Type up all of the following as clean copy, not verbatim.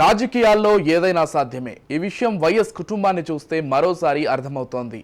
రాజకీయాల్లో ఏదైనా సాధ్యమే. ఈ విషయం వైఎస్ కుటుంబాన్ని చూస్తే మరోసారి అర్థమవుతోంది.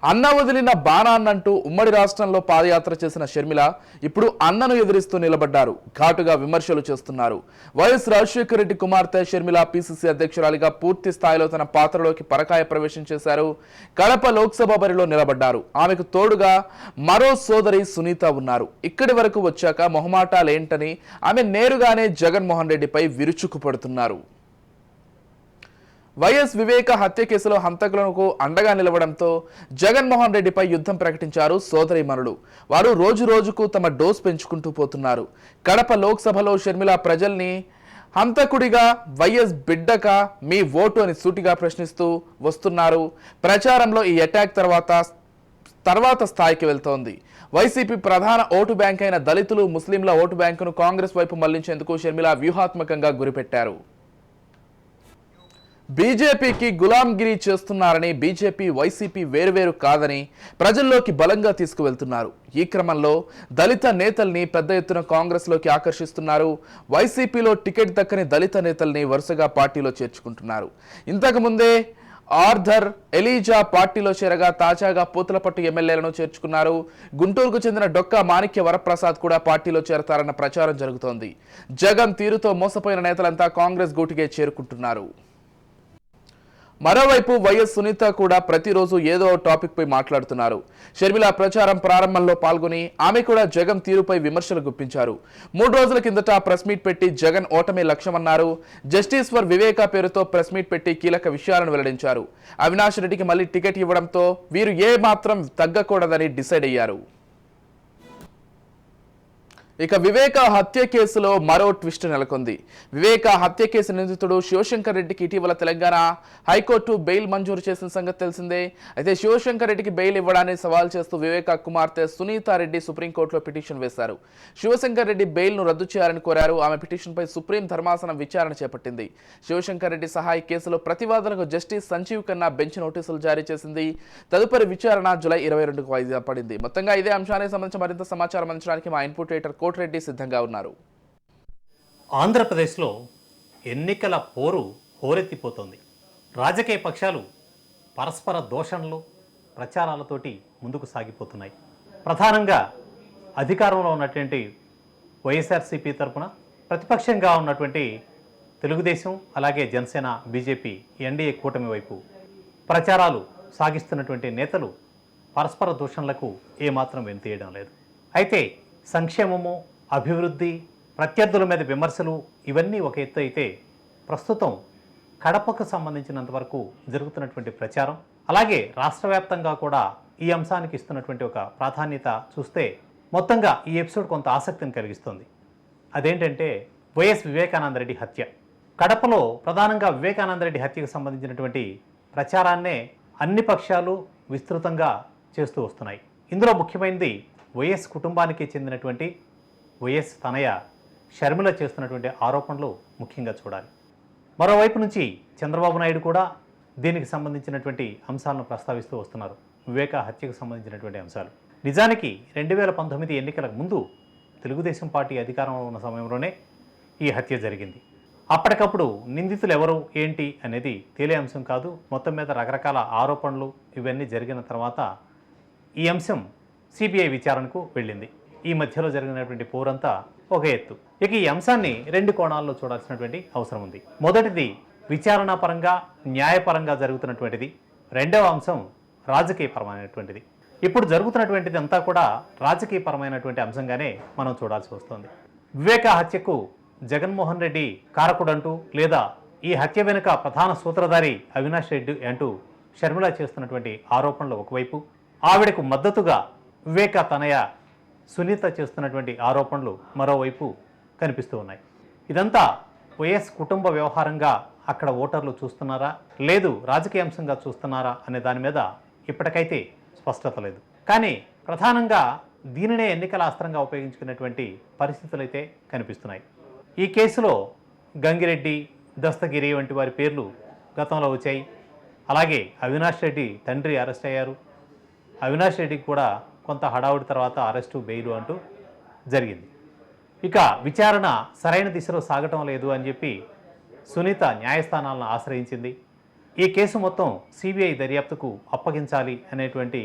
అన్న వదిలిన బాణాన్నంటూ ఉమ్మడి రాష్ట్రంలో పాదయాత్ర చేసిన షర్మిల ఇప్పుడు అన్నను ఎదిరిస్తూ నిలబడ్డారు. ఘాటుగా విమర్శలు చేస్తున్నారు. వైఎస్ రాజశేఖర రెడ్డి కుమార్తె షర్మిల పిసిసి అధ్యక్షురాలిగా పూర్తి స్థాయిలో తన పాత్రలోకి పరకాయ ప్రవేశం చేశారు. కడప లోక్సభ బరిలో నిలబడ్డారు. ఆమెకు తోడుగా మరో సోదరి సునీత ఉన్నారు. ఇక్కడి వరకు వచ్చాక మొహమాటాలేంటని ఆమె నేరుగానే జగన్మోహన్ రెడ్డిపై విరుచుకుపడుతున్నారు. వైఎస్ వివేక హత్య కేసులో హంతకులకు అండగా నిలవడంతో జగన్మోహన్ రెడ్డిపై యుద్ధం ప్రకటించారు సోదరీమణులు. వారు రోజు రోజుకు తమ డోస్ పెంచుకుంటూ పోతున్నారు. కడప లోక్సభలో షర్మిల ప్రజల్ని హంతకుడిగా వైఎస్ బిడ్డక మీ ఓటు అని సూటిగా ప్రశ్నిస్తూ వస్తున్నారు. ప్రచారంలో ఈ అటాక్ తర్వాత స్థాయికి వెళ్తోంది. వైసీపీ ప్రధాన ఓటు బ్యాంక్ అయిన దళితులు, ముస్లింల ఓటు బ్యాంకును కాంగ్రెస్ వైపు మళ్లించేందుకు షర్మిల వ్యూహాత్మకంగా గురిపెట్టారు. బీజేపీకి గులాంగిరి చేస్తున్నారని, బీజేపీ వైసీపీ వేరువేరు కాదని ప్రజల్లోకి బలంగా తీసుకువెళ్తున్నారు. ఈ క్రమంలో దళిత నేతల్ని పెద్ద ఎత్తున కాంగ్రెస్లోకి ఆకర్షిస్తున్నారు. వైసీపీలో టికెట్ దక్కని దళిత నేతల్ని వరుసగా పార్టీలో చేర్చుకుంటున్నారు. ఇంతకు ముందే ఆర్థర్ ఎలీజా పార్టీలో చేరగా తాజాగా పూతలపట్టు ఎమ్మెల్యేలను చేర్చుకున్నారు. గుంటూరుకు చెందిన డొక్కా మాణిక్య వరప్రసాద్ కూడా పార్టీలో చేరతారన్న ప్రచారం జరుగుతోంది. జగన్ తీరుతో మోసపోయిన నేతలంతా కాంగ్రెస్ గూటికే చేరుకుంటున్నారు. మరోవైపు వైఎస్ సునీత కూడా ప్రతిరోజు ఏదో టాపిక్ పై మాట్లాడుతున్నారు. షర్మిల ప్రచారం ప్రారంభంలో పాల్గొని ఆమె కూడా జగన్ తీరుపై విమర్శలు గుప్పించారు. 3 రోజుల కిందట ప్రెస్ మీట్ పెట్టి జగన్ ఓటమే లక్ష్యమన్నారు. జస్టిస్ ఫర్ వివేక పేరుతో ప్రెస్ మీట్ పెట్టి కీలక విషయాలను వెల్లడించారు. అవినాష్ రెడ్డికి మళ్ళీ టికెట్ ఇవ్వడంతో వీరు ఏ మాత్రం తగ్గకూడదని డిసైడ్ అయ్యారు. ఇక వివేక హత్య కేసులో మరో ట్విస్ట్ నెలకొంది. వివేక హత్య కేసు నిందితుడు శివశంకర్ రెడ్డికి ఇటీవల తెలంగాణ హైకోర్టు బెయిల్ మంజూరు చేసిన సంగతి తెలిసిందే. అయితే శివశంకర్ రెడ్డికి బెయిల్ ఇవ్వడాన్ని సవాల్ చేస్తూ వివేక కుమార్తె సునీత రెడ్డి సుప్రీంకోర్టులో పిటిషన్ వేశారు. శివశంకర్ రెడ్డి బెయిల్ను రద్దు చేయాలని కోరారు. ఆమె పిటిషన్పై సుప్రీం ధర్మాసనం విచారణ చేపట్టింది. శివశంకర్ రెడ్డి సహాయ కేసులో ప్రతివాదనకు జస్టిస్ సంజీవ్ ఖన్నా బెంచ్ నోటీసులు జారీ చేసింది. తదుపరి విచారణ జూలై 22కు వాయిదా పడింది. మొత్తంగా ఇదే అంశానికి సంబంధించి మరింత సమాచారం అందించడానికి మా ఇన్పుట్ ఎడిటర్ రెడ్డి సిద్ధంగా ఉన్నారు. ఆంధ్రప్రదేశ్లో ఎన్నికల పోరు హోరెత్తిపోతోంది. రాజకీయ పక్షాలు పరస్పర దోషణలు, ప్రచారాలతోటి ముందుకు సాగిపోతున్నాయి. ప్రధానంగా అధికారంలో ఉన్నటువంటి వైఎస్ఆర్సీపీ తరఫున, ప్రతిపక్షంగా ఉన్నటువంటి తెలుగుదేశం, అలాగే జనసేన, బీజేపీ, ఎన్డీఏ కూటమి వైపు ప్రచారాలు సాగిస్తున్నటువంటి నేతలు పరస్పర దూషణలకు ఏమాత్రం వెనుతీయడం లేదు. అయితే సంక్షేమము, అభివృద్ధి, ప్రత్యర్థుల మీద విమర్శలు ఇవన్నీ ఒక ఎత్తు అయితే, ప్రస్తుతం కడపకు సంబంధించినంత వరకు జరుగుతున్నటువంటి ప్రచారం, అలాగే రాష్ట్ర వ్యాప్తంగా కూడా ఈ అంశానికి ఇస్తున్నటువంటి ఒక ప్రాధాన్యత చూస్తే మొత్తంగా ఈ ఎపిసోడ్ కొంత ఆసక్తిని కలిగిస్తుంది. అదేంటంటే వైఎస్ వివేకానందరెడ్డి హత్య. కడపలో ప్రధానంగా వివేకానందరెడ్డి హత్యకు సంబంధించినటువంటి ప్రచారాన్నే అన్ని పక్షాలు విస్తృతంగా చేస్తూ వస్తున్నాయి. ఇందులో ముఖ్యమైనది వైఎస్ కుటుంబానికి చెందినటువంటి వైఎస్ తనయ షర్మిల చేస్తున్నటువంటి ఆరోపణలు ముఖ్యంగా చూడాలి. మరోవైపు నుంచి చంద్రబాబు నాయుడు కూడా దీనికి సంబంధించినటువంటి అంశాలను ప్రస్తావిస్తూ వస్తున్నారు. వివేక హత్యకు సంబంధించినటువంటి అంశాలు. నిజానికి 2019 ఎన్నికలకు ముందు తెలుగుదేశం పార్టీ అధికారంలో ఉన్న సమయంలోనే ఈ హత్య జరిగింది. అప్పటికప్పుడు నిందితులు ఎవరు ఏంటి అనేది తేలే అంశం కాదు. మొత్తం మీద రకరకాల ఆరోపణలు ఇవన్నీ జరిగిన తర్వాత ఈ అంశం సిబిఐ విచారణకు వెళ్ళింది. ఈ మధ్యలో జరిగినటువంటి పోరంతా ఒక ఎత్తు. ఇక ఈ అంశాన్ని 2 కోణాల్లో చూడాల్సినటువంటి అవసరం ఉంది. మొదటిది విచారణ పరంగా, న్యాయపరంగా జరుగుతున్నటువంటిది. రెండవ అంశం రాజకీయపరమైనటువంటిది. ఇప్పుడు జరుగుతున్నటువంటిది అంతా కూడా రాజకీయపరమైనటువంటి అంశంగానే మనం చూడాల్సి వస్తుంది. వివేక హత్యకు జగన్మోహన్ రెడ్డి కారకుడంటూ, లేదా ఈ హత్య వెనుక ప్రధాన సూత్రధారి అవినాష్ రెడ్డి అంటూ షర్మిల చేస్తున్నటువంటి ఆరోపణలు ఒకవైపు, ఆవిడకు మద్దతుగా వివేక తనయ సునీత చేస్తున్నటువంటి ఆరోపణలు మరోవైపు కనిపిస్తూ ఉన్నాయి. ఇదంతా వైఎస్ కుటుంబ వ్యవహారంగా అక్కడ ఓటర్లు చూస్తున్నారా, లేదు రాజకీయ అంశంగా చూస్తున్నారా అనే దాని మీద ఇప్పటికైతే స్పష్టత లేదు. కానీ ప్రధానంగా దీనినే ఎన్నికల అస్త్రంగా ఉపయోగించుకున్నటువంటి పరిస్థితులు అయితే కనిపిస్తున్నాయి. ఈ కేసులో గంగిరెడ్డి, దస్తగిరి వంటి వారి పేర్లు గతంలో వచ్చాయి. అలాగే అవినాష్ రెడ్డి తండ్రి అరెస్ట్ అయ్యారు. అవినాష్ రెడ్డికి కూడా కొంత హడావుడి తర్వాత అరెస్టు, బెయిలు అంటూ జరిగింది. ఇక విచారణ సరైన దిశలో సాగటం లేదు అని చెప్పి సునీత న్యాయస్థానాలను ఆశ్రయించింది. ఈ కేసు మొత్తం సిబిఐ దర్యాప్తుకు అప్పగించాలి అనేటువంటి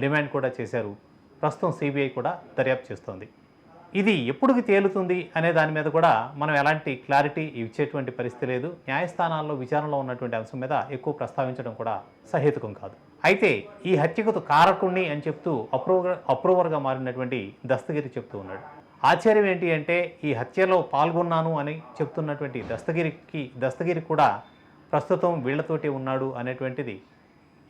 డిమాండ్ కూడా చేశారు. ప్రస్తుతం సిబిఐ కూడా దర్యాప్తు చేస్తోంది. ఇది ఎప్పుడుకి తేలుతుంది అనే దాని మీద కూడా మనం ఎలాంటి క్లారిటీ ఇచ్చేటువంటి పరిస్థితి లేదు. న్యాయస్థానాల్లో విచారణలో ఉన్నటువంటి అంశం మీద ఎక్కువ ప్రస్తావించడం కూడా సహేతుకం కాదు. అయితే ఈ హత్యకు కారకుణ్ణి అని చెప్తూ అప్రూవర్గా మారినటువంటి దస్తగిరి చెప్తూ ఉన్నాడు. ఆశ్చర్యం ఏంటి అంటే ఈ హత్యలో పాల్గొన్నాను అని చెప్తున్నటువంటి దస్తగిరి కూడా ప్రస్తుతం వీళ్లతోటి ఉన్నాడు అనేటువంటిది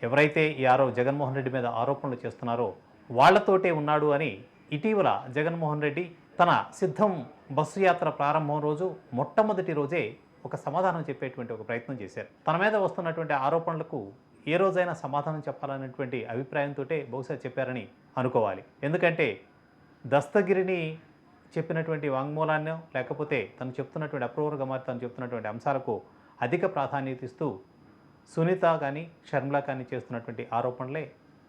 ఎవరైతే ఈ జగన్మోహన్ రెడ్డి మీద ఆరోపణలు చేస్తున్నారో వాళ్లతోటే ఉన్నాడు అని ఇటీవల జగన్మోహన్ రెడ్డి తన సిద్ధం బస్సు యాత్ర ప్రారంభం రోజు మొట్టమొదటి రోజే ఒక సమాధానం చెప్పేటువంటి ఒక ప్రయత్నం చేశారు. తన మీద వస్తున్నటువంటి ఆరోపణలకు ఏ రోజైనా సమాధానం చెప్పాలనేటువంటి అభిప్రాయంతో బహుశా చెప్పారని అనుకోవాలి. ఎందుకంటే దస్తగిరిని చెప్పినటువంటి వాంగ్మూలాన్ని లేకపోతే తను చెప్తున్నటువంటి అప్రూవర్గా మారి తను చెప్తున్నటువంటి అంశాలకు అధిక ప్రాధాన్యత ఇస్తూ సునీత కానీ షర్మిల కానీ చేస్తున్నటువంటి ఆరోపణలే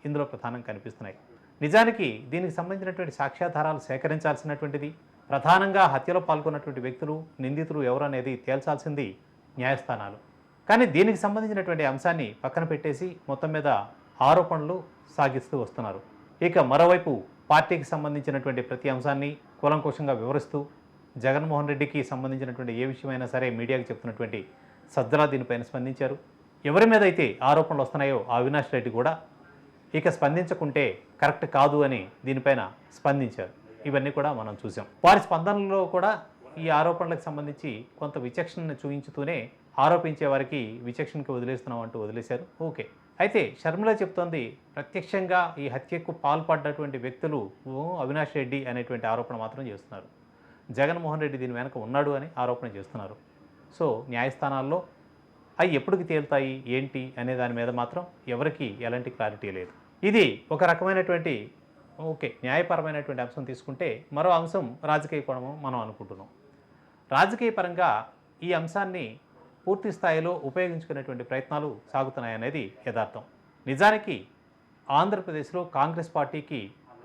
ఇందులో ప్రధానంగా కనిపిస్తున్నాయి. నిజానికి దీనికి సంబంధించినటువంటి సాక్ష్యాధారాలు సేకరించాల్సినటువంటిది, ప్రధానంగా హత్యలో పాల్గొన్నటువంటి వ్యక్తులు నిందితులు ఎవరు అనేది తేల్చాల్సింది న్యాయస్థానాలు. కానీ దీనికి సంబంధించినటువంటి అంశాన్ని పక్కన పెట్టేసి మొత్తం మీద ఆరోపణలు సాగిస్తూ వస్తున్నారు. ఇక మరోవైపు పార్టీకి సంబంధించినటువంటి ప్రతి అంశాన్ని కూలంకోశంగా వివరిస్తూ జగన్మోహన్ రెడ్డికి సంబంధించినటువంటి ఏ విషయమైనా సరే మీడియాకి చెప్తున్నటువంటి సజ్జల దీనిపైన స్పందించారు. ఎవరి మీద అయితే ఆరోపణలు వస్తున్నాయో అవినాష్ రెడ్డి కూడా ఇక స్పందించకుంటే కరెక్ట్ కాదు అని దీనిపైన స్పందించారు. ఇవన్నీ కూడా మనం చూసాం. వారి స్పందనలో కూడా ఈ ఆరోపణలకు సంబంధించి కొంత విచక్షణను చూపించుతూనే ఆరోపించే వారికి విచక్షణకి వదిలేస్తున్నాం అంటూ వదిలేశారు. ఓకే. అయితే షర్మిల చెప్తోంది ప్రత్యక్షంగా ఈ హత్యకు పాల్పడ్డటువంటి వ్యక్తులు అవినాష్ రెడ్డి అనేటువంటి ఆరోపణ మాత్రం చేస్తున్నారు. జగన్మోహన్ రెడ్డి దీని వెనక ఉన్నాడు అని ఆరోపణ చేస్తున్నారు. సో న్యాయస్థానాల్లో అవి ఎప్పటికి తేలుతాయి ఏంటి అనే దాని మీద మాత్రం ఎవరికి ఎలాంటి క్లారిటీ లేదు. ఇది ఒక రకమైనటువంటి న్యాయపరమైనటువంటి అంశం తీసుకుంటే, మరో అంశం రాజకీయ కోణం మనం అనుకుంటున్నాం. రాజకీయ పరంగా ఈ అంశాన్ని పూర్తి స్థాయిలో ఉపయోగించుకునేటువంటి ప్రయత్నాలు సాగుతున్నాయనేది యథార్థం. నిజానికి ఆంధ్రప్రదేశ్లో కాంగ్రెస్ పార్టీకి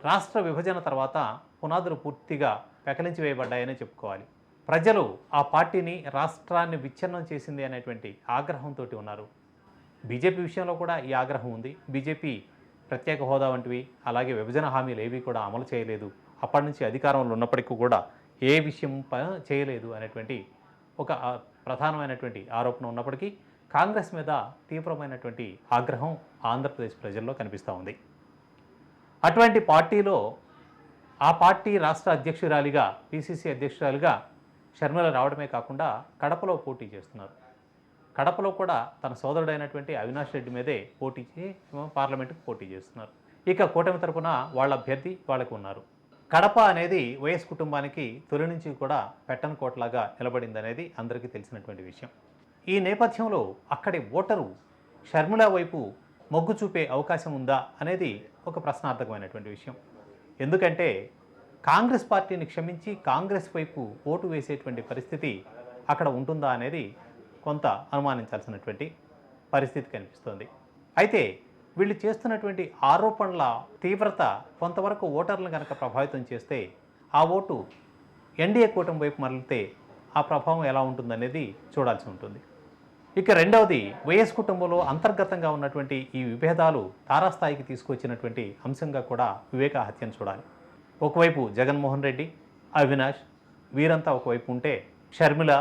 రాష్ట్ర విభజన తర్వాత పునాదులు పూర్తిగా పెకలించి వేయబడ్డాయని చెప్పుకోవాలి. ప్రజలు ఆ పార్టీని రాష్ట్రాన్ని విచ్ఛిన్నం చేసింది అనేటువంటి ఆగ్రహంతో ఉన్నారు. బీజేపీ విషయంలో కూడా ఈ ఆగ్రహం ఉంది. బీజేపీ ప్రత్యేక హోదా వంటివి అలాగే విభజన హామీలు ఏవి కూడా అమలు చేయలేదు, అప్పటి నుంచి అధికారంలో ఉన్నప్పటికీ కూడా ఏ విషయం చేయలేదు అనేటువంటి ఒక ప్రధానమైనటువంటి ఆరోపణ ఉన్నప్పటికీ కాంగ్రెస్ మీద తీవ్రమైనటువంటి ఆగ్రహం ఆంధ్రప్రదేశ్ ప్రజల్లో కనిపిస్తూ ఉంది. అటువంటి పార్టీలో ఆ పార్టీ రాష్ట్ర అధ్యక్షురాలిగా పిసిసి అధ్యక్షురాలిగా షర్మిల రావడమే కాకుండా కడపలో పోటీ చేస్తున్నారు. కడపలో కూడా తన సోదరుడైనటువంటి అవినాష్ రెడ్డి మీదే పోటీ పార్లమెంటుకు పోటీ చేస్తున్నారు. ఇక కూటమి తరపున వాళ్ళ అభ్యర్థి వాళ్ళకు ఉన్నారు. కడప అనేది వైఎస్ కుటుంబానికి తొలి నుంచి కూడా పెట్టని కోటలాగా నిలబడిందనేది అందరికీ తెలిసినటువంటి విషయం. ఈ నేపథ్యంలో అక్కడి ఓటరు షర్మిల వైపు మొగ్గు చూపే అవకాశం ఉందా అనేది ఒక ప్రశ్నార్థకమైనటువంటి విషయం. ఎందుకంటే కాంగ్రెస్ పార్టీని క్షమించి కాంగ్రెస్ వైపు ఓటు వేసేటువంటి పరిస్థితి అక్కడ ఉంటుందా అనేది కొంత అనుమానించాల్సినటువంటి పరిస్థితి కనిపిస్తోంది. అయితే వీళ్ళు చేస్తున్నటువంటి ఆరోపణల తీవ్రత కొంతవరకు ఓటర్లను కనుక ప్రభావితం చేస్తే ఆ ఓటు ఎన్డీఏ కూటమి వైపు మరలితే ఆ ప్రభావం ఎలా ఉంటుందనేది చూడాల్సి ఉంటుంది. ఇక రెండవది, వైఎస్ కుటుంబంలో అంతర్గతంగా ఉన్నటువంటి ఈ విభేదాలు తారాస్థాయికి తీసుకొచ్చినటువంటి అంశంగా కూడా వివేక హత్యను చూడాలి. ఒకవైపు జగన్మోహన్ రెడ్డి, అవినాష్ వీరంతా ఒకవైపు ఉంటే, షర్మిల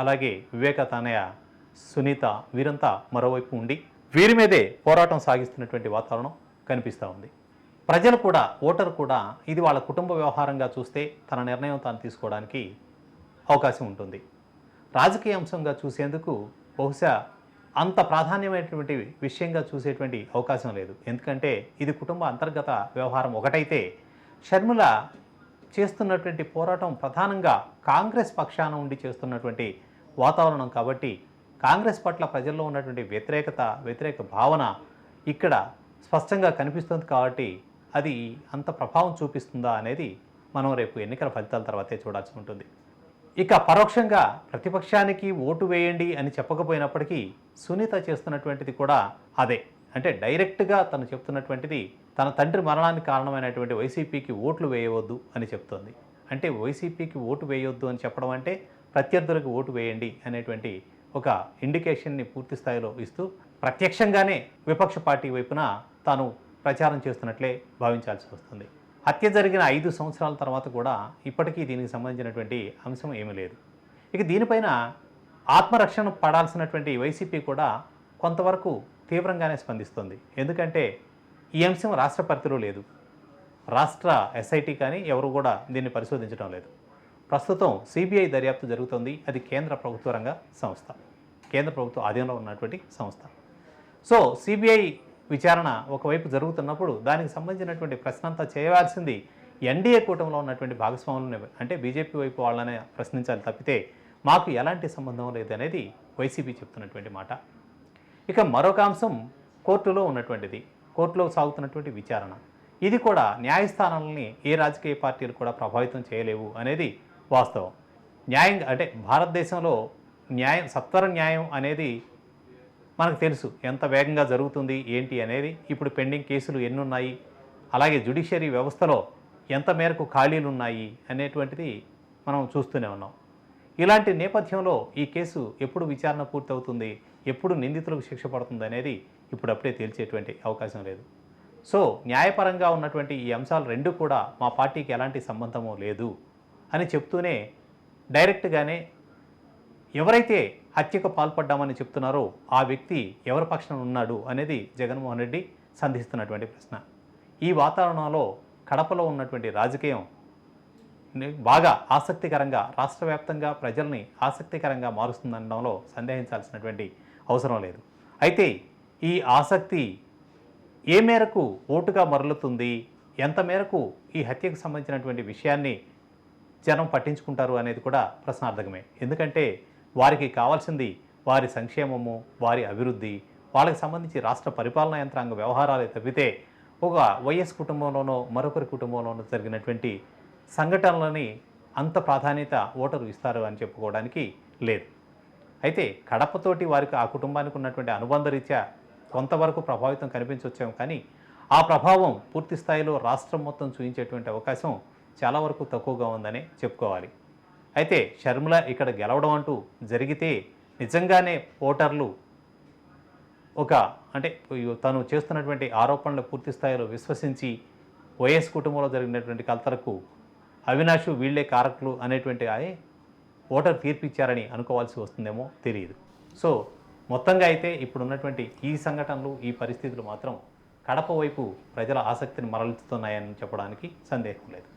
అలాగే వివేక తానయ్య సునీత వీరంతా మరోవైపు ఉండి వీరి మీదే పోరాటం సాగిస్తున్నటువంటి వాతావరణం కనిపిస్తూ ఉంది. ప్రజలు కూడా, ఓటరు కూడా ఇది వాళ్ళ కుటుంబ వ్యవహారంగా చూస్తే తన నిర్ణయం తాను తీసుకోవడానికి అవకాశం ఉంటుంది. రాజకీయ అంశంగా చూసేందుకు బహుశా అంత ప్రాధాన్యమైనటువంటి విషయంగా చూసేటువంటి అవకాశం లేదు. ఎందుకంటే ఇది కుటుంబ అంతర్గత వ్యవహారం ఒకటైతే, షర్మిల చేస్తున్నటువంటి పోరాటం ప్రధానంగా కాంగ్రెస్ పక్షాన ఉండి చేస్తున్నటువంటి వాతావరణం కాబట్టి కాంగ్రెస్ పట్ల ప్రజల్లో ఉన్నటువంటి వ్యతిరేక భావన ఇక్కడ స్పష్టంగా కనిపిస్తుంది. కాబట్టి అది అంత ప్రభావం చూపిస్తుందా అనేది మనం రేపు ఎన్నికల ఫలితాల తర్వాతే చూడాల్సి ఉంటుంది. ఇక పరోక్షంగా ప్రతిపక్షానికి ఓటు వేయండి అని చెప్పకపోయినప్పటికీ సునీత చేస్తున్నటువంటిది కూడా అదే. అంటే డైరెక్ట్గా తను చెప్తున్నటువంటిది తన తండ్రి మరణానికి కారణమైనటువంటి వైసీపీకి ఓట్లు వేయవద్దు అని చెప్తోంది. అంటే వైసీపీకి ఓటు వేయొద్దు అని చెప్పడం అంటే ప్రత్యర్థులకు ఓటు వేయండి అనేటువంటి ఒక ఇండికేషన్ని పూర్తి స్థాయిలో ఇస్తూ ప్రత్యక్షంగానే విపక్ష పార్టీ వైపున తాను ప్రచారం చేస్తున్నట్లే భావించాల్సి వస్తుంది. హత్య జరిగిన 5 సంవత్సరాల తర్వాత కూడా ఇప్పటికీ దీనికి సంబంధించినటువంటి అంశం ఏమీ లేదు. ఇక దీనిపైన ఆత్మరక్షణ పడాల్సినటువంటి వైసీపీ కూడా కొంతవరకు తీవ్రంగానే స్పందిస్తుంది. ఎందుకంటే ఈ అంశం రాష్ట్ర పరిధిలో లేదు. రాష్ట్ర ఎస్ఐటి కానీ ఎవరు కూడా దీన్ని పరిశోధించడం లేదు. ప్రస్తుతం సిబిఐ దర్యాప్తు జరుగుతుంది. అది కేంద్ర ప్రభుత్వ రంగ సంస్థ, కేంద్ర ప్రభుత్వ ఆధీనంలో ఉన్నటువంటి సంస్థ. సో సిబిఐ విచారణ ఒకవైపు జరుగుతున్నప్పుడు దానికి సంబంధించినటువంటి ప్రశ్న అంతా చేయవలసింది ఎన్డీఏ కూటమిలో ఉన్నటువంటి భాగస్వాములనే, అంటే బీజేపీ వైపు వాళ్ళనే ప్రశ్నించాలి తప్పితే మాకు ఎలాంటి సంబంధం లేదనేది వైసీపీ చెప్తున్నటువంటి మాట. ఇక మరొక అంశం కోర్టులో ఉన్నటువంటిది, కోర్టులో సాగుతున్నటువంటి విచారణ. ఇది కూడా న్యాయస్థానాలని ఏ రాజకీయ పార్టీలు కూడా ప్రభావితం చేయలేవు అనేది వాస్తవం. న్యాయం అంటే భారతదేశంలో న్యాయం, సత్వర న్యాయం అనేది మనకు తెలుసు ఎంత వేగంగా జరుగుతుంది ఏంటి అనేది. ఇప్పుడు పెండింగ్ కేసులు ఎన్ని ఉన్నాయి, అలాగే జ్యుడిషియరీ వ్యవస్థలో ఎంత మేరకు ఖాళీలు ఉన్నాయి అనేటువంటిది మనం చూస్తూనే ఉన్నాం. ఇలాంటి నేపథ్యంలో ఈ కేసు ఎప్పుడు విచారణ పూర్తవుతుంది, ఎప్పుడు నిందితులకు శిక్ష పడుతుంది అనేది ఇప్పుడప్పుడే తేల్చేటువంటి అవకాశం లేదు. సో న్యాయపరంగా ఉన్నటువంటి ఈ అంశాలు రెండు కూడా మా పార్టీకి ఎలాంటి సంబంధము లేదు అని చెప్తూనే డైరెక్ట్గానే ఎవరైతే హత్యకు పాల్పడ్డామని చెప్తున్నారో ఆ వ్యక్తి ఎవరి పక్షాన ఉన్నాడు అనేది జగన్మోహన్ రెడ్డి సంధిస్తున్నటువంటి ప్రశ్న. ఈ వాతావరణంలో కడపలో ఉన్నటువంటి రాజకీయం బాగా ఆసక్తికరంగా, రాష్ట్ర వ్యాప్తంగా ప్రజల్ని ఆసక్తికరంగా మారుస్తుందనడంలో సందేహించాల్సినటువంటి అవసరం లేదు. అయితే ఈ ఆసక్తి ఏ మేరకు ఓటుగా మరలుతుంది, ఎంత మేరకు ఈ హత్యకు సంబంధించినటువంటి విషయాన్ని జనం పట్టించుకుంటారు అనేది కూడా ప్రశ్నార్థకమే. ఎందుకంటే వారికి కావాల్సింది వారి సంక్షేమము, వారి అభివృద్ధి, వాళ్ళకి సంబంధించి రాష్ట్ర పరిపాలనా యంత్రాంగ వ్యవహారాలే తప్పితే ఒక వైఎస్ కుటుంబంలోనో మరొకరి కుటుంబంలోనో జరిగినటువంటి సంఘటనలని అంత ప్రాధాన్యత ఓటరు ఇస్తారు అని చెప్పుకోవడానికి లేదు. అయితే కడపతోటి వారికి ఆ కుటుంబానికి ఉన్నటువంటి అనుబంధ రీత్యా కొంతవరకు ప్రభావితం కనిపించవచ్చేమో, కానీ ఆ ప్రభావం పూర్తి స్థాయిలో రాష్ట్రం మొత్తం చూపించేటువంటి అవకాశం చాలా వరకు తక్కువగా ఉందని చెప్పుకోవాలి. అయితే షర్మిల ఇక్కడ గెలవడం అంటూ జరిగితే నిజంగానే ఓటర్లు అంటే తను చేస్తున్నటువంటి ఆరోపణలు పూర్తి స్థాయిలో విశ్వసించి వైఎస్ కుటుంబంలో జరిగినటువంటి కలతలకు అవినాష్ వీళ్లే కారకులు అనేటువంటి ఓటర్ తీర్పిచ్చారని అనుకోవాల్సి వస్తుందేమో తెలియదు. సో మొత్తంగా అయితే ఇప్పుడున్నటువంటి ఈ సంఘటనలు, ఈ పరిస్థితులు మాత్రం కడప వైపు ప్రజల ఆసక్తిని మరల్చుతున్నాయని చెప్పడానికి సందేహం లేదు.